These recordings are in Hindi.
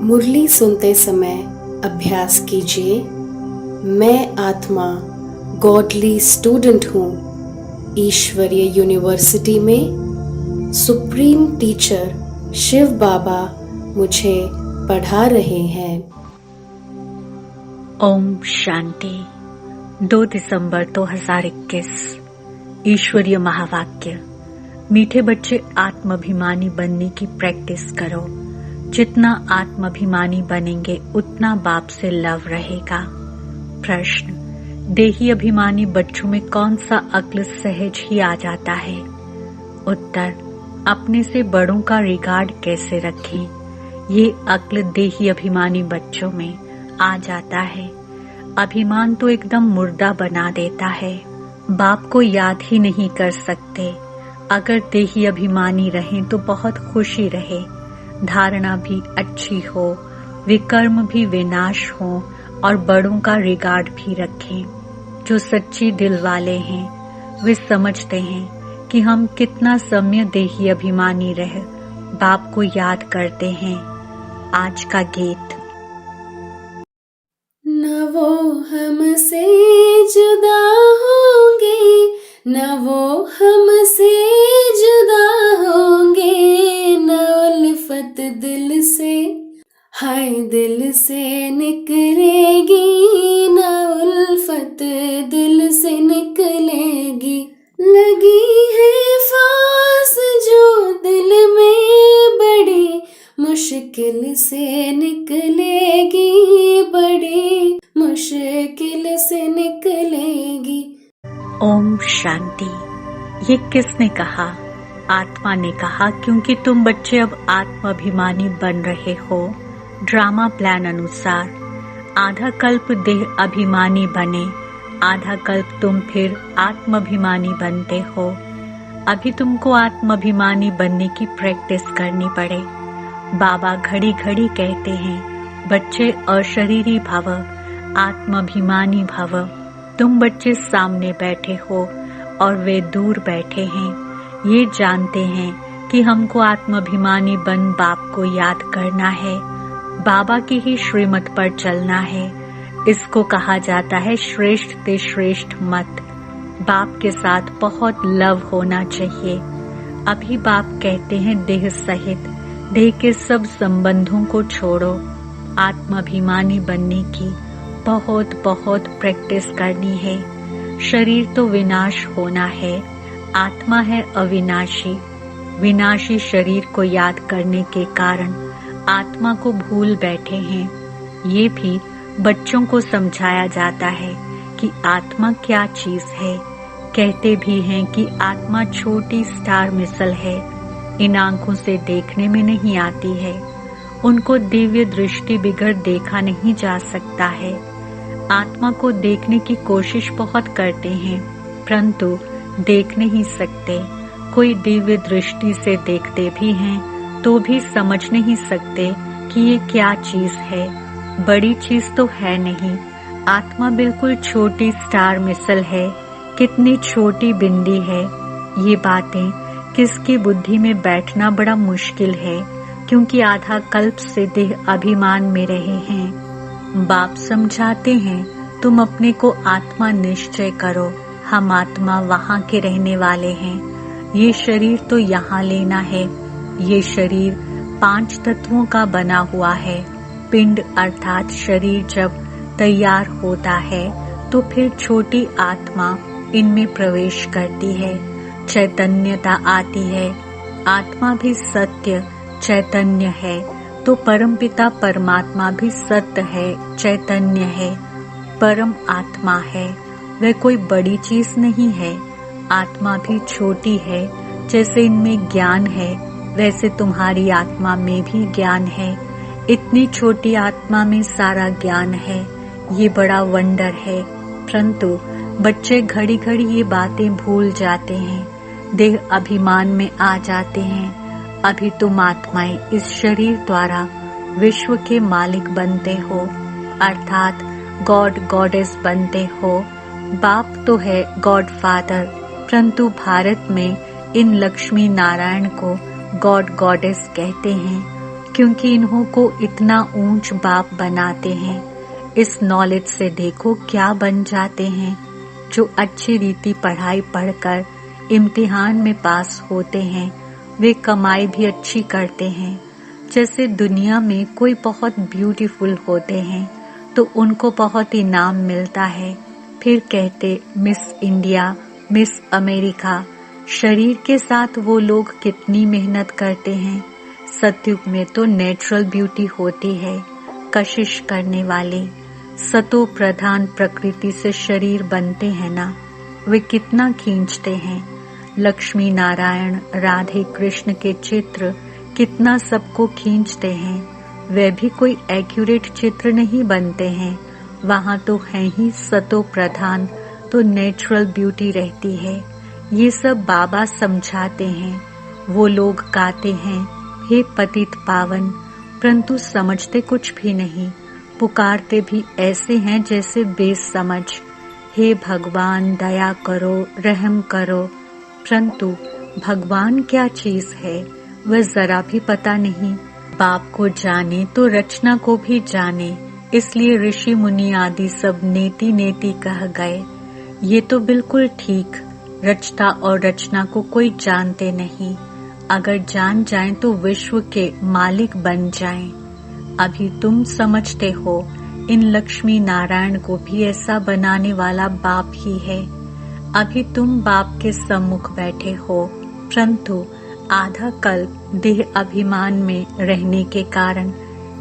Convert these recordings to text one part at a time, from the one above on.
मुरली सुनते समय अभ्यास कीजिए। मैं आत्मा गॉडली स्टूडेंट हूँ। ईश्वरीय यूनिवर्सिटी में सुप्रीम टीचर शिव बाबा मुझे पढ़ा रहे हैं। ओम शांति। 2 दिसंबर 2021। ईश्वरीय महावाक्य। मीठे बच्चे, आत्माभिमानी बनने की प्रैक्टिस करो। जितना आत्माभिमानी बनेंगे उतना बाप से लव रहेगा। प्रश्न, देही अभिमानी बच्चों में कौन सा अक्ल सहज ही आ जाता है? उत्तर, अपने से बड़ों का रिगार्ड कैसे रखें, ये अक्ल देही अभिमानी बच्चों में आ जाता है। अभिमान तो एकदम मुर्दा बना देता है। बाप को याद ही नहीं कर सकते। अगर देही अभिमानी रहें तो बहुत खुशी रहे, धारणा भी अच्छी हो, विकर्म भी विनाश हो और बड़ों का रिगार्ड भी रखें। जो सच्ची दिल वाले हैं वे समझते हैं कि हम कितना सम्य देही अभिमानी रह बाप को याद करते हैं। आज का गीत। न वो हमसे जुदा होंगे, न वो हमसे जुदा होंगे, न उल्फत दिल से, हाय दिल से निकलेगी, न उल्फत दिल से निकलेगी। लगी है फास जो दिल में बड़ी मुश्किल से निकलेगी, बड़ी मुश्किल से निकलेगी। ओम शांति। ये किसने कहा? आत्मा ने कहा, क्योंकि तुम बच्चे अब आत्माभिमानी बन रहे हो। ड्रामा प्लान अनुसार आधा कल्प देह अभिमानी बने, आधा कल्प तुम फिर आत्माभिमानी बनते हो। अभी तुमको आत्माभिमानी बनने की प्रैक्टिस करनी पड़े। बाबा घड़ी घड़ी कहते हैं, बच्चे अशरीरी भव, आत्माभिमानी भव। तुम बच्चे सामने बैठे हो और वे दूर बैठे हैं। ये जानते हैं कि हमको आत्माभिमानी बन बाप को याद करना है, बाबा की ही श्रीमत पर चलना है। इसको कहा जाता है श्रेष्ठ ते श्रेष्ठ मत। बाप के साथ बहुत लव होना चाहिए। अभी बाप कहते हैं देह सहित देह के सब संबंधों को छोड़ो। आत्माभिमानी बनने की बहुत बहुत प्रैक्टिस करनी है। शरीर तो विनाश होना है, आत्मा है अविनाशी। विनाशी शरीर को याद करने के कारण आत्मा को भूल बैठे हैं। ये भी बच्चों को समझाया जाता है कि आत्मा क्या चीज है। कहते भी हैं कि आत्मा छोटी स्टार मिसल है, इन आंखों से देखने में नहीं आती है। उनको दिव्य दृष्टि बिगड़ देखा नहीं जा सकता है। आत्मा को देखने की कोशिश बहुत करते हैं, परंतु देख नहीं सकते। कोई दिव्य दृष्टि से देखते भी हैं तो भी समझ नहीं सकते कि ये क्या चीज है। बड़ी चीज तो है नहीं। आत्मा बिल्कुल छोटी स्टार मिसल है, कितनी छोटी बिंदी है। ये बातें किसकी बुद्धि में बैठना बड़ा मुश्किल है, क्योंकि आधा कल्प से देह अभिमान में रहे हैं। बाप समझाते हैं, तुम अपने को आत्मा निश्चय करो। हम आत्मा वहाँ के रहने वाले हैं। ये शरीर तो यहाँ लेना है। ये शरीर 5 तत्वों का बना हुआ है। पिंड अर्थात शरीर जब तैयार होता है तो फिर छोटी आत्मा इनमें प्रवेश करती है, चैतन्यता आती है। आत्मा भी सत्य चैतन्य है तो परमपिता परमात्मा भी सत्य है, चैतन्य है, परम आत्मा है। वह कोई बड़ी चीज नहीं है। आत्मा भी छोटी है। जैसे इनमें ज्ञान है वैसे तुम्हारी आत्मा में भी ज्ञान है। इतनी छोटी आत्मा में सारा ज्ञान है। ये बड़ा वंडर है। परंतु बच्चे घड़ी घड़ी ये बातें भूल जाते हैं। देह अभिमान में आ जाते हैं। अभी तुम आत्माएं इस शरीर द्वारा विश्व के मालिक बनते हो, अर्थात गॉड गॉडेस बनते हो। बाप तो है गॉड फादर, परंतु भारत में इन लक्ष्मी नारायण को गॉड गॉडेस कहते हैं, क्योंकि इन्हों को इतना ऊंच बाप बनाते हैं। इस नॉलेज से देखो क्या बन जाते हैं। जो अच्छी रीति पढ़ाई पढ़कर इम्तिहान में पास होते हैं, वे कमाई भी अच्छी करते हैं। जैसे दुनिया में कोई बहुत ब्यूटीफुल होते हैं तो उनको बहुत इनाम मिलता है, फिर कहते मिस इंडिया, मिस अमेरिका। शरीर के साथ वो लोग कितनी मेहनत करते हैं। सतयुग में तो नेचुरल ब्यूटी होती है, कशिश करने वाले। सतो प्रधान प्रकृति से शरीर बनते हैं ना, वे कितना खींचते हैं। लक्ष्मी नारायण, राधे कृष्ण के चित्र कितना सबको खींचते हैं। वे भी कोई एक्यूरेट चित्र नहीं बनते हैं, वहाँ तो है ही सतो प्रधान, तो नेचुरल ब्यूटी रहती है। ये सब बाबा समझाते हैं। वो लोग गाते हैं हे पतित पावन, परंतु समझते कुछ भी नहीं। पुकारते भी ऐसे हैं जैसे बेसमझ, हे भगवान दया करो, रहम करो, परंतु भगवान क्या चीज है वह जरा भी पता नहीं। बाप को जाने तो रचना को भी जाने, इसलिए ऋषि मुनि आदि सब नेति नेति कह गए। ये तो बिल्कुल ठीक, रचता और रचना को कोई जानते नहीं। अगर जान जाएं तो विश्व के मालिक बन जाएं। अभी तुम समझते हो इन लक्ष्मी नारायण को भी ऐसा बनाने वाला बाप ही है। अभी तुम बाप के सम्मुख बैठे हो, परंतु आधा कल्प देह अभिमान में रहने के कारण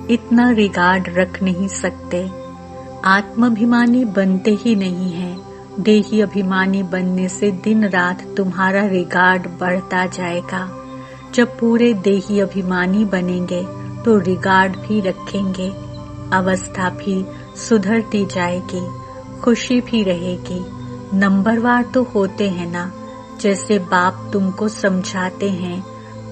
इतना रिगार्ड रख नहीं सकते। आत्माभिमानी बनते ही नहीं है। देही अभिमानी बनने से दिन रात तुम्हारा रिगार्ड बढ़ता जाएगा। जब पूरे देही अभिमानी बनेंगे तो रिगार्ड भी रखेंगे, अवस्था भी सुधरती जाएगी, खुशी भी रहेगी। नंबरवार तो होते हैं ना, जैसे बाप तुमको समझाते हैं,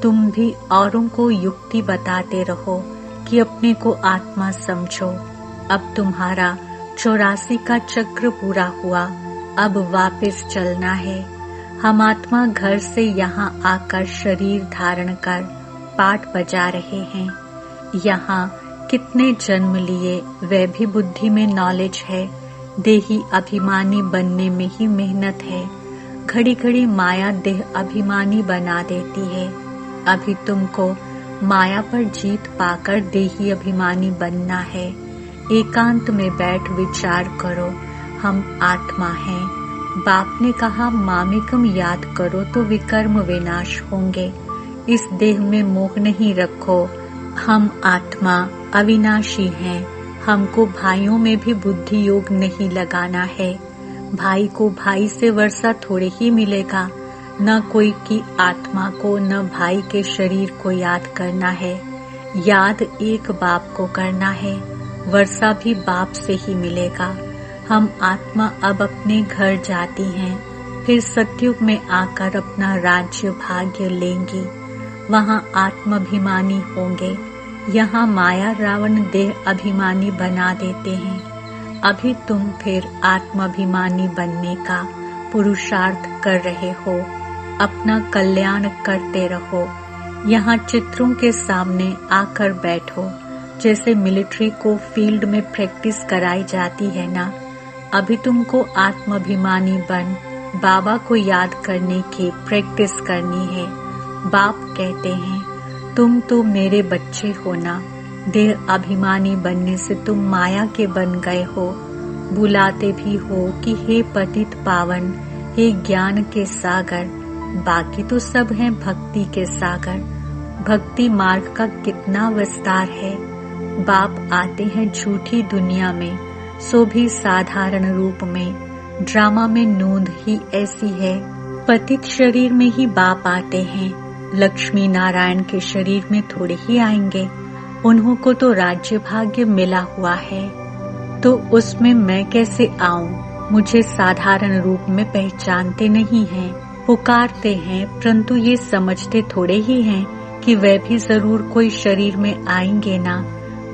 तुम भी औरों को युक्ति बताते रहो कि अपने को आत्मा समझो। अब तुम्हारा 84 का चक्र पूरा हुआ, अब वापस चलना है। हम आत्मा घर से यहाँ आकर शरीर धारण कर पाठ बजा रहे हैं। यहाँ कितने जन्म लिए वह भी बुद्धि में नॉलेज है। देही अभिमानी बनने में ही मेहनत है। घड़ी घड़ी माया देह अभिमानी बना देती है। अभी तुमको माया पर जीत पाकर देही अभिमानी बनना है। एकांत में बैठ विचार करो, हम आत्मा हैं। बाप ने कहा मामेकम याद करो तो विकर्म विनाश होंगे। इस देह में मोह नहीं रखो, हम आत्मा अविनाशी हैं। हमको भाइयों में भी बुद्धि योग नहीं लगाना है। भाई को भाई से वर्षा थोड़े ही मिलेगा। न कोई की आत्मा को न भाई के शरीर को याद करना है। याद एक बाप को करना है, वर्षा भी बाप से ही मिलेगा। हम आत्मा अब अपने घर जाती हैं, फिर सतयुग में आकर अपना राज्य भाग्य लेंगी। वहाँ आत्माभिमानी होंगे। यहाँ माया रावण देह अभिमानी बना देते हैं। अभी तुम फिर आत्माभिमानी बनने का पुरुषार्थ कर रहे हो। अपना कल्याण करते रहो। यहाँ चित्रों के सामने आकर बैठो। जैसे मिलिट्री को फील्ड में प्रैक्टिस कराई जाती है ना, अभी तुमको आत्माभिमानी बन बाबा को याद करने की प्रैक्टिस करनी है। बाप कहते हैं तुम तो मेरे बच्चे हो ना। देह अभिमानी बनने से तुम माया के बन गए हो। बुलाते भी हो कि हे पतित पावन, हे ज्ञान के सागर। बाकी तो सब हैं भक्ति के सागर। भक्ति मार्ग का कितना विस्तार है। बाप आते हैं झूठी दुनिया में, सो भी साधारण रूप में। ड्रामा में नोंद ही ऐसी है। पतित शरीर में ही बाप आते हैं। लक्ष्मी नारायण के शरीर में थोड़े ही आएंगे। उन्हों को तो राज्य भाग्य मिला हुआ है, तो उसमें मैं कैसे आऊं? मुझे साधारण रूप में पहचानते नहीं हैं। पुकारते हैं, परंतु ये समझते थोड़े ही हैं कि वे भी जरूर कोई शरीर में आएंगे ना।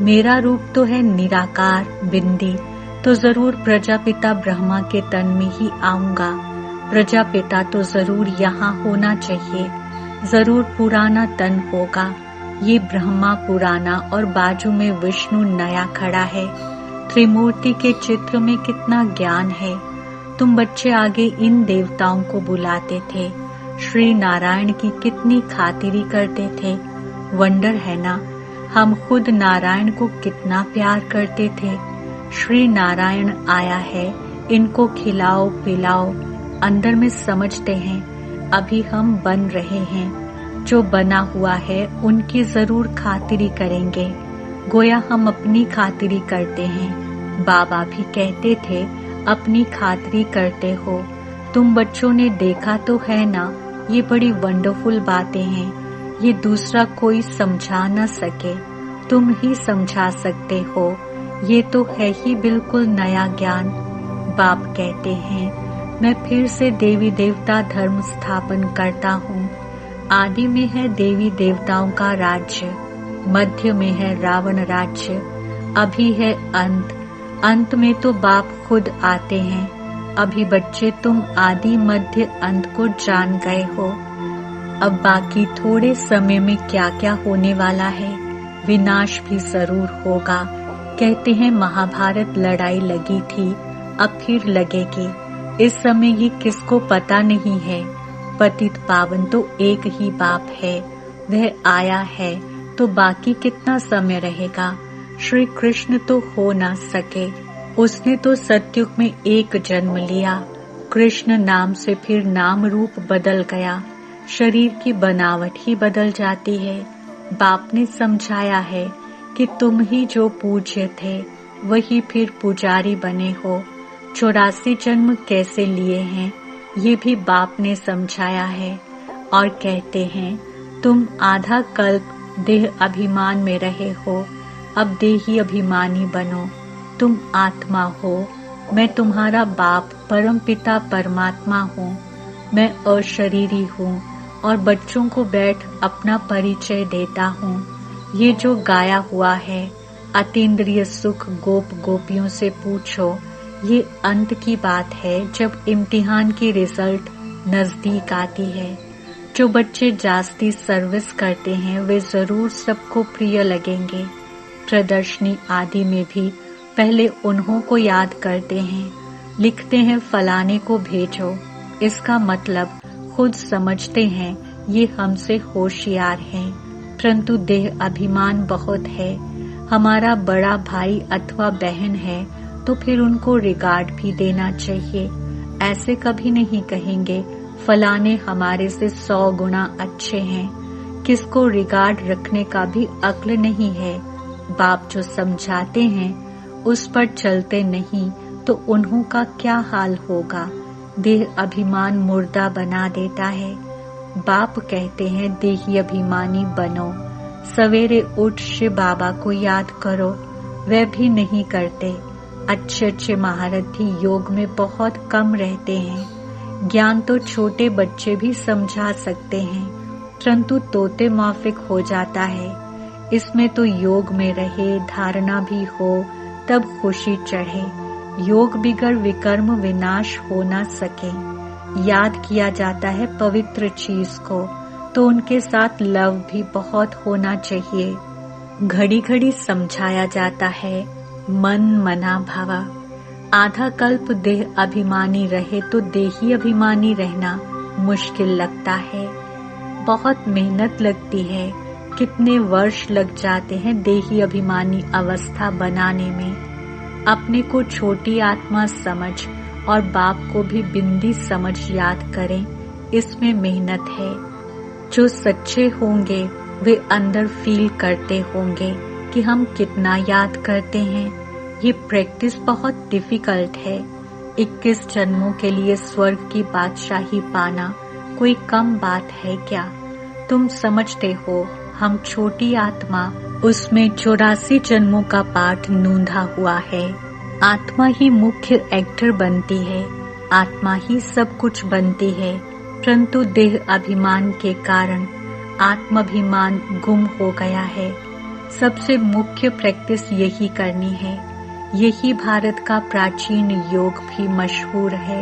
मेरा रूप तो है निराकार बिंदी, तो जरूर प्रजापिता ब्रह्मा के तन में ही आऊंगा। प्रजापिता तो जरूर यहाँ होना चाहिए, जरूर पुराना तन होगा। ये ब्रह्मा पुराना और बाजू में विष्णु नया खड़ा है। त्रिमूर्ति के चित्र में कितना ज्ञान है। तुम बच्चे आगे इन देवताओं को बुलाते थे, श्री नारायण की कितनी खातिरी करते थे। वंडर है ना, हम खुद नारायण को कितना प्यार करते थे। श्री नारायण आया है, इनको खिलाओ पिलाओ। अंदर में समझते हैं अभी हम बन रहे हैं, जो बना हुआ है उनकी जरूर खातिरी करेंगे, गोया हम अपनी खातिरी करते हैं। बाबा भी कहते थे अपनी खातिरी करते हो। तुम बच्चों ने देखा तो है ना, ये बड़ी वंडरफुल बातें हैं। ये दूसरा कोई समझा न सके, तुम ही समझा सकते हो। ये तो है ही बिल्कुल नया ज्ञान। बाप कहते हैं मैं फिर से देवी देवता धर्म स्थापन करता हूँ। आदि में है देवी देवताओं का राज्य, मध्य में है रावण राज्य, अभी है अंत में तो बाप खुद आते हैं। अभी बच्चे तुम आदि मध्य अंत को जान गए हो। अब बाकी थोड़े समय में क्या क्या होने वाला है, विनाश भी जरूर होगा। कहते हैं महाभारत लड़ाई लगी थी, अब फिर लगेगी। इस समय ये किसको पता नहीं है। पतित पावन तो एक ही बाप है, वह आया है तो बाकी कितना समय रहेगा। श्री कृष्ण तो हो ना सके, उसने तो सतयुग में एक जन्म लिया। कृष्ण नाम से फिर नाम रूप बदल गया, शरीर की बनावट ही बदल जाती है। बाप ने समझाया है कि तुम ही जो पूज्य थे वही फिर पुजारी बने हो। 84 जन्म कैसे लिए हैं ये भी बाप ने समझाया है। और कहते हैं तुम आधा कल्प देह अभिमान में रहे हो, अब देही अभिमानी बनो। तुम आत्मा हो, मैं तुम्हारा बाप परम पिता परमात्मा हूँ। मैं अशरीरी हूँ और बच्चों को बैठ अपना परिचय देता हूँ। ये जो गाया हुआ है अतीन्द्रिय सुख गोप गोपियों से पूछो, ये अंत की बात है जब इम्तिहान की रिजल्ट नजदीक आती है। जो बच्चे जास्ती सर्विस करते हैं वे जरूर सबको प्रिय लगेंगे। प्रदर्शनी आदि में भी पहले उन्हों को याद करते हैं, लिखते हैं फलाने को भेजो। इसका मतलब खुद समझते हैं ये हमसे होशियार हैं, परंतु देह अभिमान बहुत है। हमारा बड़ा भाई अथवा बहन है तो फिर उनको रिगार्ड भी देना चाहिए। ऐसे कभी नहीं कहेंगे फलाने हमारे से 100 गुना अच्छे हैं। किसको रिगार्ड रखने का भी अक्ल नहीं है। बाप जो समझाते हैं उस पर चलते नहीं तो उन्हों का क्या हाल होगा। देह अभिमान मुर्दा बना देता है। बाप कहते हैं देही अभिमानी बनो। सवेरे उठ शिव बाबा को याद करो, वह भी नहीं करते। अच्छे अच्छे महारथी योग में बहुत कम रहते हैं। ज्ञान तो छोटे बच्चे भी समझा सकते हैं, परंतु तोते माफिक हो जाता है। इसमें तो योग में रहे, धारणा भी हो, तब खुशी चढ़े। योग बिगर विकर्म विनाश हो न सके। याद किया जाता है पवित्र चीज को, तो उनके साथ लव भी बहुत होना चाहिए। घड़ी घड़ी समझाया जाता है मन मना भावा। आधा कल्प देह अभिमानी रहे तो देही अभिमानी रहना मुश्किल लगता है। बहुत मेहनत लगती है, कितने वर्ष लग जाते हैं देही अभिमानी अवस्था बनाने में। अपने को छोटी आत्मा समझ और बाप को भी बिंदी समझ याद करें, इसमें मेहनत है। जो सच्चे होंगे वे अंदर फील करते होंगे कि हम कितना याद करते हैं। ये प्रैक्टिस बहुत डिफिकल्ट है। 21 जन्मों के लिए स्वर्ग की बादशाही पाना कोई कम बात है क्या? तुम समझते हो हम छोटी आत्मा, उसमें 84 जन्मों का पाठ नूंधा हुआ है। आत्मा ही मुख्य एक्टर बनती है, आत्मा ही सब कुछ बनती है। परंतु देह अभिमान के कारण आत्माभिमान गुम हो गया है। सबसे मुख्य प्रैक्टिस यही करनी है। यही भारत का प्राचीन योग भी मशहूर है।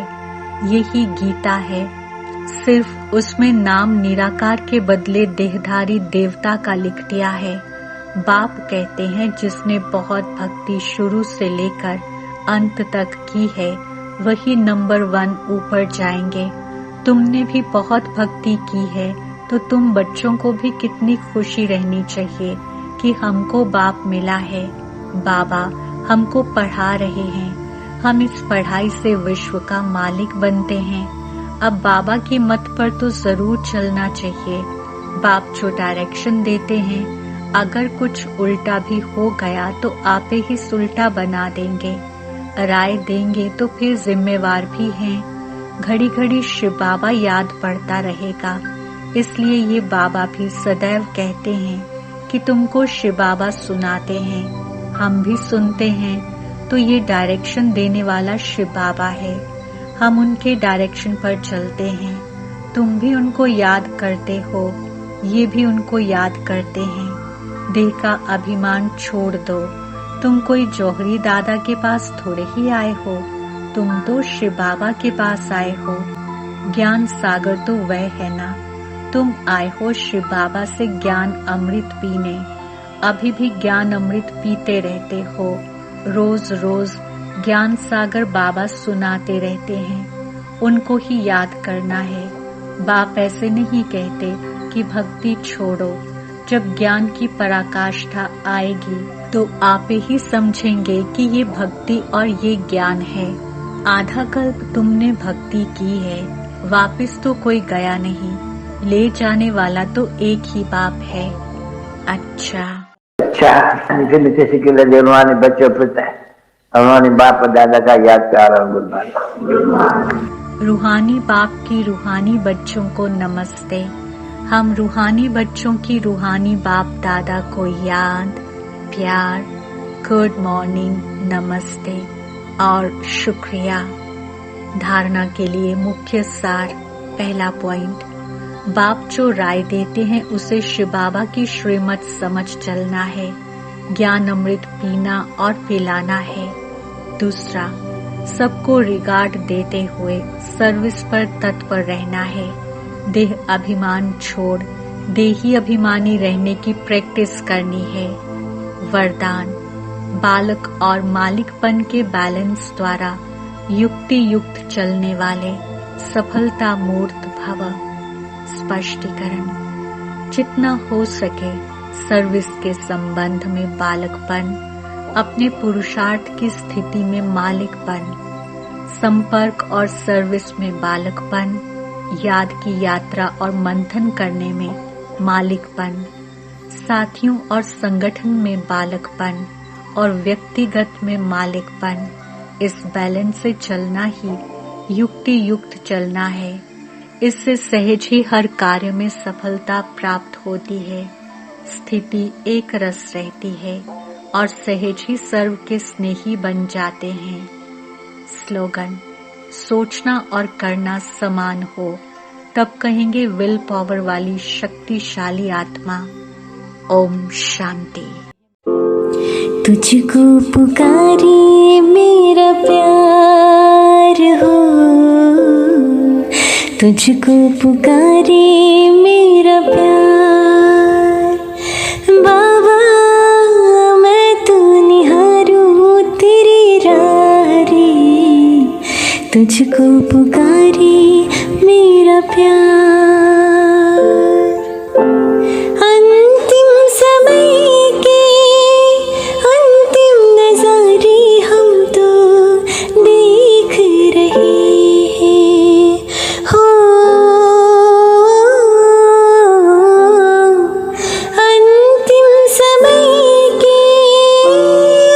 यही गीता है, सिर्फ उसमें नाम निराकार के बदले देहधारी देवता का लिख दिया है। बाप कहते हैं जिसने बहुत भक्ति शुरू से लेकर अंत तक की है वही नंबर 1 ऊपर जाएंगे। तुमने भी बहुत भक्ति की है तो तुम बच्चों को भी कितनी खुशी रहनी चाहिए कि हमको बाप मिला है। बाबा हमको पढ़ा रहे हैं, हम इस पढ़ाई से विश्व का मालिक बनते हैं। अब बाबा की मत पर तो जरूर चलना चाहिए। बाप जो डायरेक्शन देते हैं, अगर कुछ उल्टा भी हो गया तो आपे ही उल्टा बना देंगे। राय देंगे तो फिर जिम्मेवार भी हैं। घड़ी घड़ी शिव बाबा याद पड़ता रहेगा। इसलिए ये बाबा भी सदैव कहते हैं कि तुमको शिव बाबा सुनाते हैं, हम भी सुनते हैं। तो ये डायरेक्शन देने वाला शिव बाबा है, हम उनके डायरेक्शन पर चलते हैं। तुम भी उनको याद करते हो, ये भी उनको याद करते हैं। देह का अभिमान छोड़ दो। तुम कोई जौहरी दादा के पास थोड़े ही आए हो, तुम तो शिव बाबा के पास आए हो। ज्ञान सागर तो वह है ना, तुम आए हो शिव बाबा से ज्ञान अमृत पीने। अभी भी ज्ञान अमृत पीते रहते हो। रोज रोज ज्ञान सागर बाबा सुनाते रहते हैं, उनको ही याद करना है। बाप ऐसे नहीं कहते कि भक्ति छोड़ो। जब ज्ञान की पराकाष्ठा आएगी तो आप ही समझेंगे कि ये भक्ति और ये ज्ञान है। आधा कल्प तुमने भक्ति की है, वापस तो कोई गया नहीं। ले जाने वाला तो एक ही बाप है। अच्छा मीठे मीठे सिक्के रूहानी बच्चों पिता रूहानी बाप और दादा का याद प्यार और गुड मॉर्निंग। रूहानी बाप की रूहानी बच्चों को नमस्ते। हम रूहानी बच्चों की रूहानी बाप दादा को याद, प्यार, गुड मॉर्निंग, नमस्ते और शुक्रिया। धारणा के लिए मुख्य सार। पहला पॉइंट, बाप जो राय देते हैं उसे शिव बाबा की श्रीमत समझ चलना है। ज्ञान अमृत पीना और पिलाना है। दूसरा, सबको रिगार्ड देते हुए सर्विस पर तत्पर रहना है। देह अभिमान छोड़ देही अभिमानी रहने की प्रैक्टिस करनी है। वरदान, बालक और मालिकपन के बैलेंस द्वारा युक्ति युक्त चलने वाले सफलता मूर्त भव। स्पष्टीकरण, जितना हो सके सर्विस के संबंध में बालकपन, अपने पुरुषार्थ की स्थिति में मालिकपन, संपर्क और सर्विस में बालकपन, याद की यात्रा और मंथन करने में मालिकपन, साथियों और संगठन में बालकपन और व्यक्तिगत में मालिकपन। इस बैलेंस से चलना ही युक्ति युक्त चलना है। इससे सहज ही हर कार्य में सफलता प्राप्त होती है। स्थिति एक रस रहती है और सहज ही सर्व के स्नेही बन जाते हैं। स्लोगन, सोचना और करना समान हो तब कहेंगे विल पावर वाली शक्तिशाली आत्मा। ओम शांति। तुझको पुकारे मेरा प्यार हो, तुझको पुकारे मेरा प्यार। बाबा मैं तो निहारूं तेरी राह रे, तुझको पुकारे मेरा प्यार। अंतिम समय के अंतिम नजारे हम तो देख रहे हैं हो। अंतिम समय के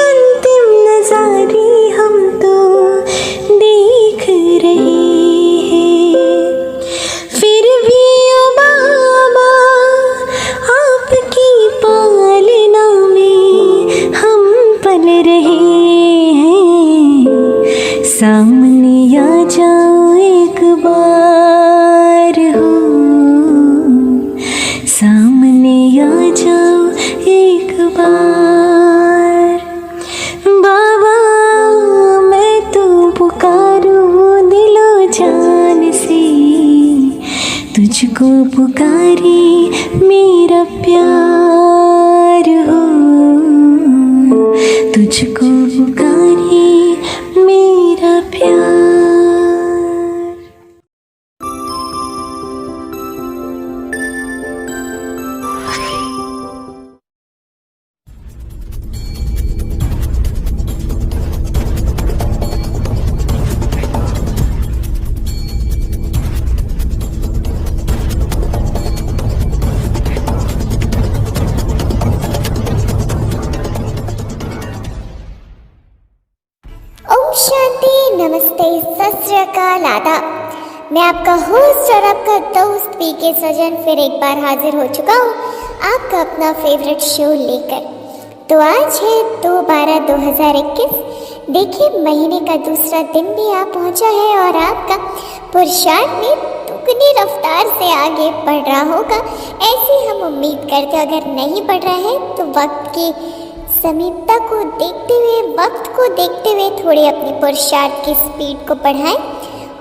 अंतिम नजारे हम तो देख रहे हैं। फिर तुझको पुकारे मेरा प्यार हो, तुझको पुकारे मेरा प्यार। ओम शांति, नमस्ते, सत श्री अकाल, आदाब। मैं आपका होस्ट और आपका दोस्त पीके सजन फिर एक बार हाजिर हो चुका हूँ आपका अपना फेवरेट शो लेकर। तो आज है 2/12/2021। देखिए, महीने का दूसरा दिन भी आ पहुँचा है और आपका पुरुषार्थ में दुगनी रफ्तार से आगे बढ़ रहा होगा, ऐसी हम उम्मीद करते हैं। अगर नहीं बढ़ रहा है तो वक्त की समीपता को देखते हुए, वक्त को देखते हुए थोड़ी अपनी पुरुषार्थ की स्पीड को बढ़ाएं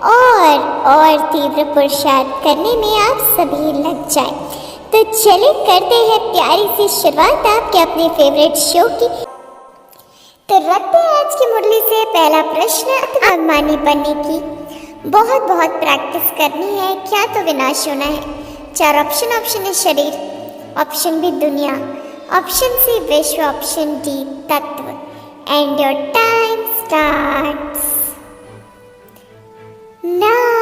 और तीव्र पुरुषार्थ करने में आप सभी लग जाएं। तो चले करते हैं प्यारी सी शुरुआत आपके अपने फेवरेट शो की। तो रखते हैं आज की मुरली से पहला प्रश्न। अभिमानी बनने की बहुत बहुत प्रैक्टिस करनी है, क्या तो विनाश होना है। 4 ऑप्शन। ऑप्शन है शरीर, ऑप्शन बी दुनिया, ऑप्शन सी विश्व, ऑप्शन डी तत्व। And your time starts now.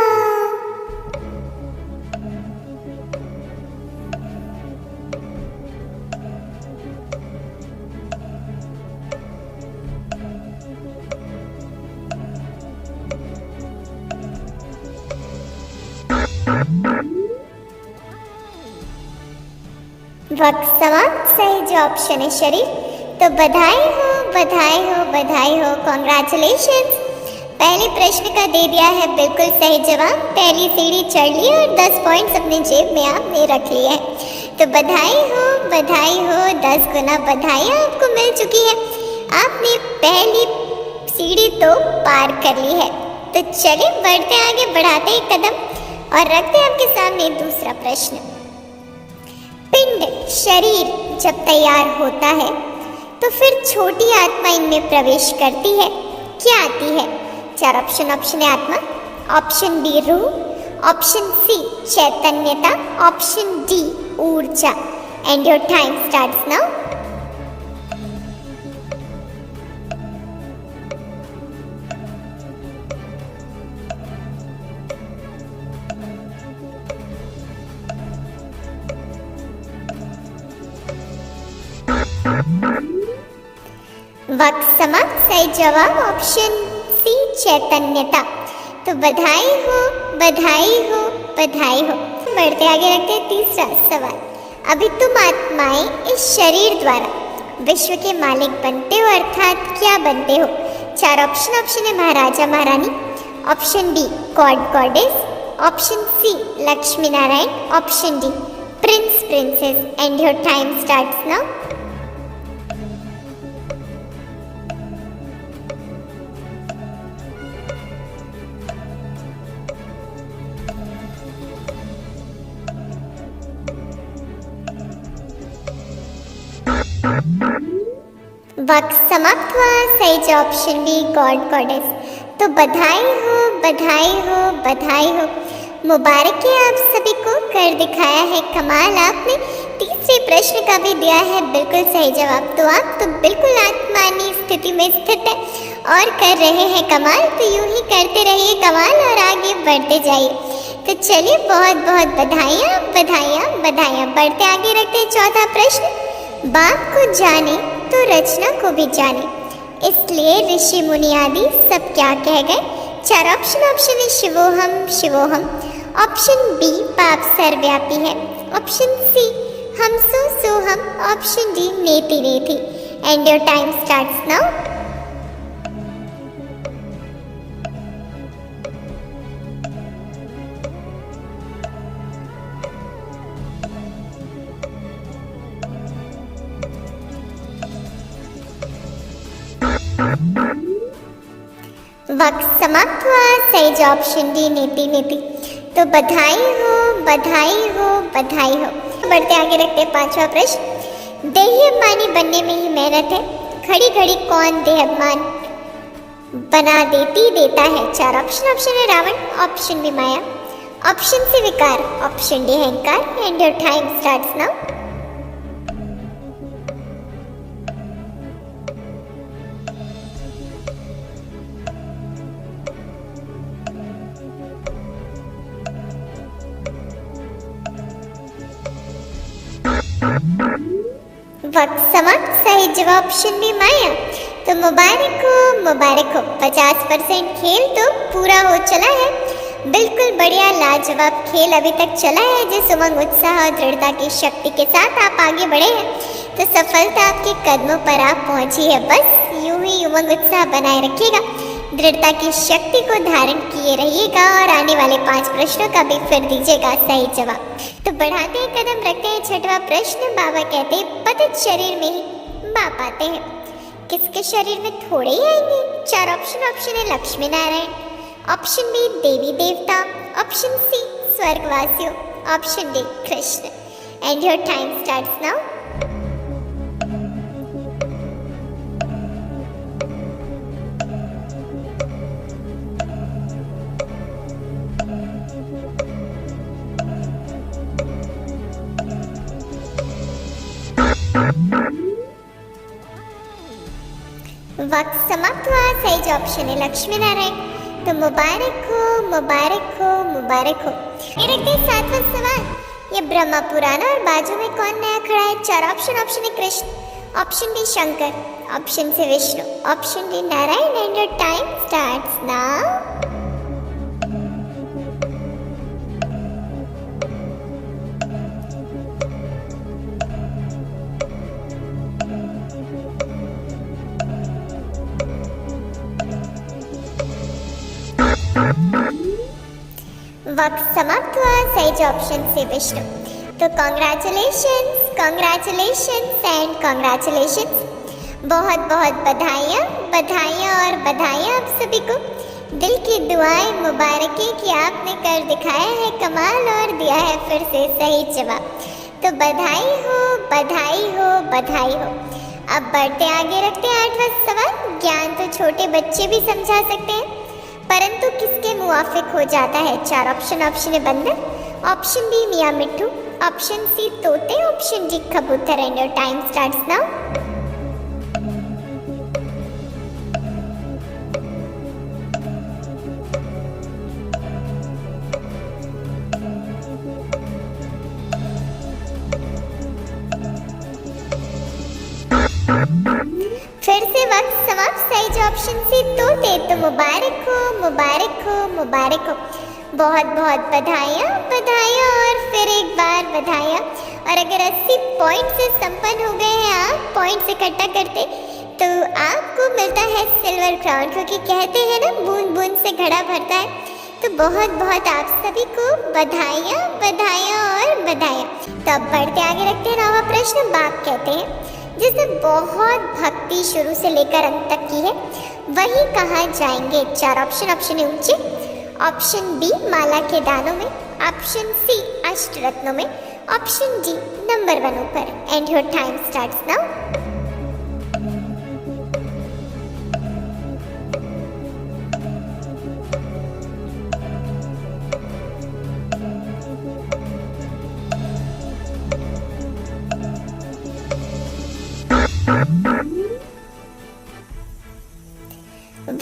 वक्त समाप्त। सही जो ऑप्शन है शरीर। तो बधाई हो, बधाई हो, बधाई हो, कॉन्ग्रेचुलेशंस। पहले प्रश्न का दे दिया है बिल्कुल सही जवाब, पहली सीढ़ी चढ़ ली और 10 पॉइंट्स अपने जेब में आपने रख लिए हैं। तो बधाई हो, बधाई हो, 10 गुना बधाई आपको मिल चुकी है। आपने पहली सीढ़ी तो पार कर ली है। तो चलिए बढ़ते आगे, बढ़ाते एक कदम और रखते हैं आपके सामने दूसरा प्रश्न। पिंड शरीर जब तैयार होता है तो फिर छोटी आत्मा इनमें प्रवेश करती है, क्या आती है? 4 ऑप्शन। ऑप्शन है आत्मा, ऑप्शन बी रूह, ऑप्शन सी चैतन्यता, ऑप्शन डी ऊर्जा। And your time starts now. वक्त समाप्त। सही जवाब ऑप्शन सी चैतन्यता। तो बधाई हो, बधाई हो, बधाई हो। बढ़ते आगे रखते हैं तीसरा सवाल। अभी तुम आत्माएं इस शरीर द्वारा विश्व के मालिक बनते हो, अर्थात क्या बनते हो? 4 ऑप्शन। ऑप्शन है महाराजा महारानी, option B god goddess, option C Lakshmi Narayan, option D prince princess. And your time starts now. वक्त समाप्त हुआ। सही जो ऑप्शन बी गॉड गॉडेस। तो बधाई हो, बधाई हो, बधाई हो, मुबारक है आप सभी को, कर दिखाया है कमाल आपने। तीसरे प्रश्न का भी दिया है बिल्कुल सही जवाब। तो आप तो बिल्कुल आत्मानी स्थिति में स्थित है और कर रहे हैं कमाल। तो यूं ही करते रहिए कमाल और आगे बढ़ते जाइए। तो चलिए बहुत बहुत बधाइयाँ, बधाइयाँ, बधाइयाँ। बढ़ते आगे रखते हैं चौथा प्रश्न। बाप को जाने तो रचना को भी जाने, इसलिए ऋषि मुनि आदि सब क्या कह गए? 4 ऑप्शन। ऑप्शन है शिवोहम शिवोहम, ऑप्शन बी पाप सर्वव्यापी है, ऑप्शन सी हम सो सोहम, ऑप्शन डी नेति नेति। And your time starts now. वक्त समाप्त हुआ। सही जो ऑप्शन डी नेति नेति। तो बधाई हो, बधाई हो बधाई हो। बढ़ते आगे रखते हैं पांचवा प्रश्न। देहाभिमानी बनने में ही मेहनत है, घड़ी घड़ी कौन देहाभिमान बना देता है। चार ऑप्शन है रावण, ऑप्शन बी माया, ऑप्शन सी विकार, ऑप्शन डी अहंकार। And your time starts now. वक्त समाप्त। सही जवाब ऑप्शन बी माया। तो मुबारक हो 50% खेल तो पूरा हो चला है। बिल्कुल बढ़िया लाजवाब खेल अभी तक चला है। जिस उमंग उत्साह और दृढ़ता की शक्ति के साथ आप आगे बढ़े हैं तो सफलता आपके कदमों पर आप पहुंची है। बस यूं ही उमंग उत्साह बनाए रखिएगा, दृढ़ता की शक्ति को धारण किए रहिएगा और आने वाले 5 प्रश्नों का भी फिर दीजिएगा सही जवाब। तो बढ़ाते हैं कदम, रखते हैं छठवां प्रश्न। बाबा कहते हैं पतित शरीर में ही बाप आते हैं, किसके शरीर में थोड़े ही आएंगे। 4 ऑप्शन है लक्ष्मी नारायण, ऑप्शन बी देवी देवता, ऑप्शन सी स्वर्गवासियों, option D Krishna. And your time starts now. वक्त समाप्त हुआ। सही जो ऑप्शन है लक्ष्मी नारायण। तो मुबारक हो। ये रखते हैं 7वां सवाल। ये ब्रह्मा पुराना और बाजू में कौन नया खड़ा है। 4 ऑप्शन है Krishna, option B Shankar, option C Vishnu, option D Narayan. And your time starts now. वक्त समाप्त हुआ। सही जो ऑप्शन से विष्णु। तो कॉन्ग्रेचुलेशंस एंड कॉन्ग्रेचुलेशंस। बहुत बधाइयाँ और बधाइयाँ आप सभी को। दिल की दुआएं मुबारकें कि आपने कर दिखाया है कमाल और दिया है फिर से सही जवाब। तो बधाई हो। अब बढ़ते आगे रखते हैं 8वां सवाल। ज्ञान तो छोटे बच्चे भी समझा सकते हैं, परंतु किसके मुवाफिक हो जाता है। 4 ऑप्शन है बंदर, ऑप्शन बी मियाँ मिट्ठू, ऑप्शन सी तोते, ऑप्शन डी कबूतर। And your time starts now. फिर से वक्त समाप्त। सही जो ऑप्शन सी तोते। तो मुबारक हो। बहुत बधाइयाँ और फिर एक बार बधाइयाँ। और अगर 80 पॉइंट से संपन्न हो गए हैं आप पॉइंट्स इकट्ठा करते, तो आपको मिलता है सिल्वर क्राउन, क्योंकि कहते हैं ना बूंद बूंद से घड़ा भरता है। तो बहुत आप सभी को बधाइयाँ और बधाइयाँ। तो अब बढ़ते आगे रखते हैं 9वां प्रश्न। बाप कहते हैं जिसने बहुत भक्ति शुरू से लेकर अंत तक की है वही कहाँ जाएंगे। 4 ऑप्शन है ऊंचे, ऑप्शन बी माला के दानों में, ऑप्शन सी अष्टरत्नों में, ऑप्शन डी नंबर 1 ऊपर। And your time starts now.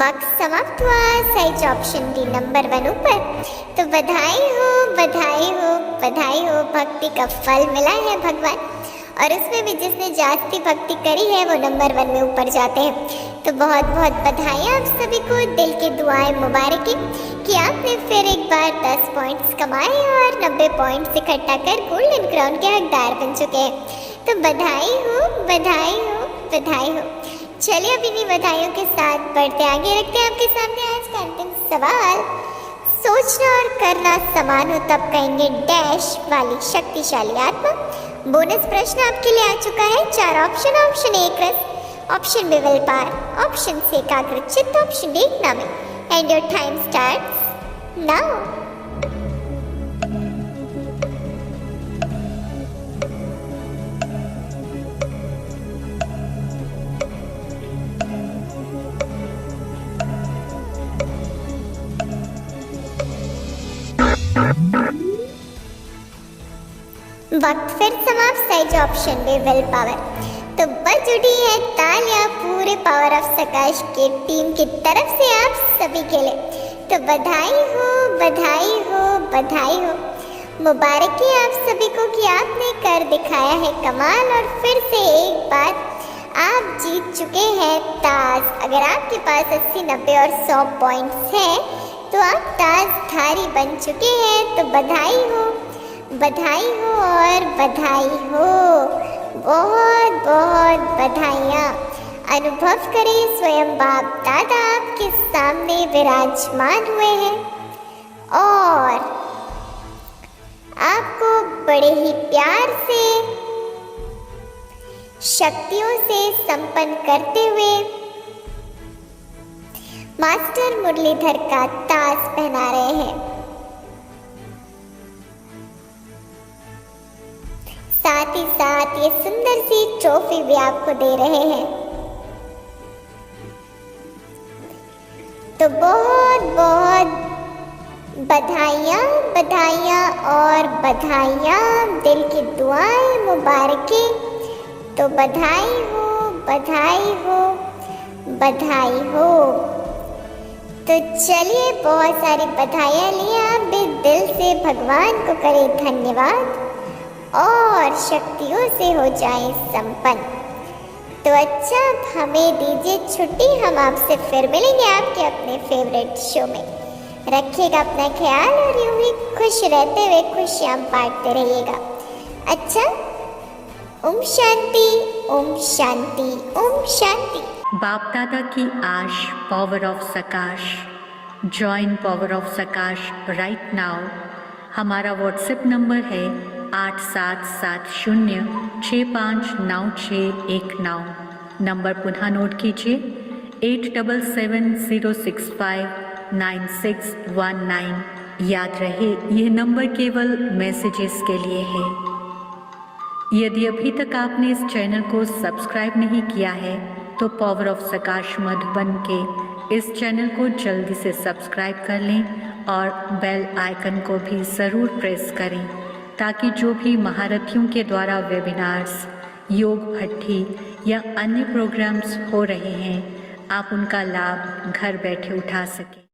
वक्त समाप्त हुआ। सही ऑप्शन डी नंबर 1 ऊपर। तो बधाई हो, भक्ति का फल मिला है भगवान, और उसमें भी जिसने जास्ती भक्ति करी है वो नंबर 1 में ऊपर जाते हैं। तो बहुत बधाइयाँ आप सभी को। दिल की दुआएं मुबारकी कि आपने फिर एक बार 10 पॉइंट्स कमाए और 90 पॉइंट्स इकट्ठा कर गोल्डन क्राउन के हकदार बन चुके हैं। तो बधाई हो। चलिए अब इन्हीं बधाइयों के साथ बढ़ते आगे रखते हैं आपके सामने आज का अंतिम सवाल। सोचना और करना समान हो तब कहेंगे डैश वाली शक्तिशाली आत्मा। बोनस प्रश्न आपके लिए आ चुका है। 4 ऑप्शन एक रस, option B will power, option C एकाग्रचित्त, ऑप्शन डी नामिक। And your time starts now. वक्त फिर समाप्त। साइज ऑप्शन में विल पावर। तो बज उठी है तालियां पूरे पावर ऑफ सकाश की टीम की तरफ से आप सभी के लिए। तो बधाई हो, बधाई हो, बधाई हो। मुबारक है आप सभी को कि आपने कर दिखाया है कमाल और फिर से एक बार आप जीत चुके हैं ताज। अगर आपके पास 80, 90 और 100 पॉइंट्स हैं तो आप ताजधारी बन चुके हैं। तो बधाई हो, बधाई हो और बधाई हो। बहुत बहुत बधाइयाँ। अनुभव करें स्वयं बाप दादा आपके सामने विराजमान हुए हैं और आपको बड़े ही प्यार से शक्तियों से संपन्न करते हुए मास्टर मुरलीधर का ताज पहना रहे हैं। साथ ही साथ ये सुंदर सी ट्रॉफी भी आपको दे रहे हैं। तो बहुत बहुत बधाइयाँ, बधाइयाँ और बधाइयाँ। दिल की दुआएं, मुबारकें। तो बधाई हो, बधाई हो, बधाई हो। तो चलिए बहुत सारी बधाइयाँ लिए आप भी दिल से भगवान को करें धन्यवाद और शक्तियों से हो जाए संपन्न। तो अच्छा हमें दीजिए छुट्टी, हम आपसे फिर मिलेंगे आपके अपने फेवरेट शो में। रखिएगा अपना ख्याल और यूं ही खुश रहते हुए खुशियाँ बांटते रहिएगा। अच्छा, ओम शांति, ओम शांति, ओम शांति। बाप दादा की आश, power of सकाश। Join power of सकाश right now. हमारा व्हाट्सएप नंबर है 8770659619। नंबर पुनः नोट कीजिए 8770659619। याद रहे यह नंबर केवल मैसेजेस के लिए है। यदि अभी तक आपने इस चैनल को सब्सक्राइब नहीं किया है तो पावर ऑफ सकाश मधुबन के इस चैनल को जल्दी से सब्सक्राइब कर लें और बेल आइकन को भी ज़रूर प्रेस करें ताकि जो भी महारथियों के द्वारा वेबिनार्स, योग भट्ठी या अन्य प्रोग्राम्स हो रहे हैं आप उनका लाभ घर बैठे उठा सकें।